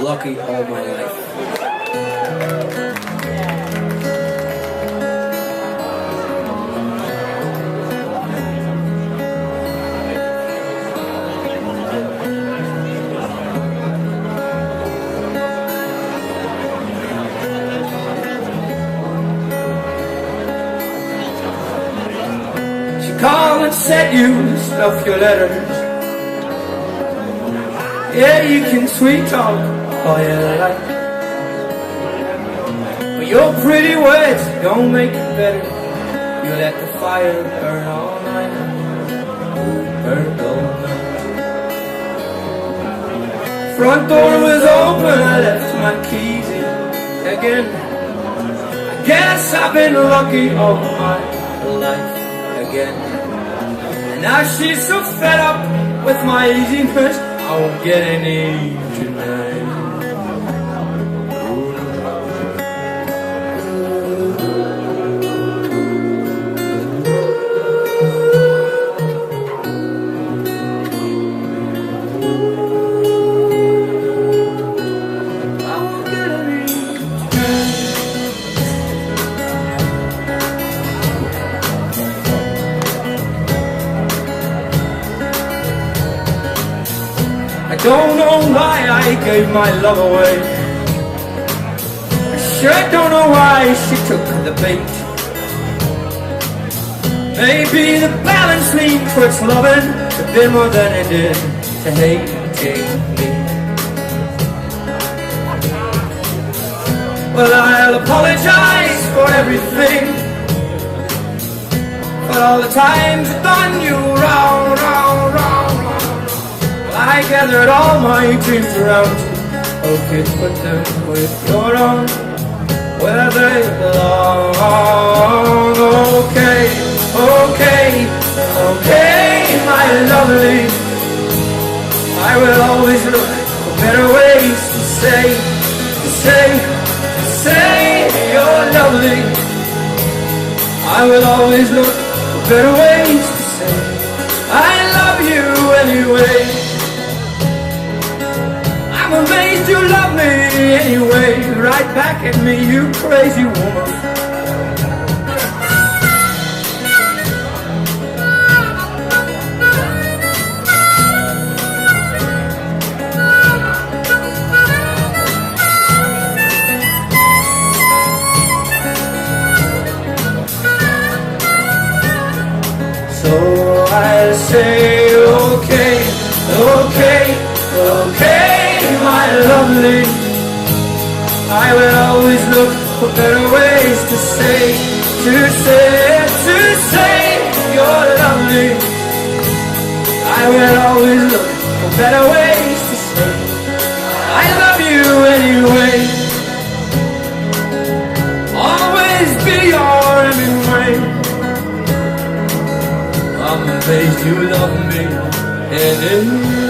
lucky all my life. She called and said you stuff your letters. Yeah, you can sweet talk all you like, but your pretty words don't make it better. You let the fire burn all night, burn all night. Front door was open, I left my keys in again. I guess I've been lucky all my life again. And now she's so fed up with my easiness, I won't get any tonight. I won't get any tonight. I don't know why I gave my love away. I sure don't know why she took the bait. Maybe the balance leaned towards loving a bit more than it did to hating me. Well, I'll apologize for everything, for all the times I've done you wrong, wrong, wrong. I gathered all my dreams around you. Okay, put them with your own, where they belong. Okay, okay, okay, my lovely. I will always look for better ways to say you're lovely. I will always look for better ways to say I love you anyway. I'm amazed you love me anyway. Right back at me, you crazy woman. So I'll say okay, okay, okay, my lovely. I will always look for better ways to say you're lovely. I will always look for better ways to say I love you anyway. Always be your anyway. I'm amazed you love me anyway.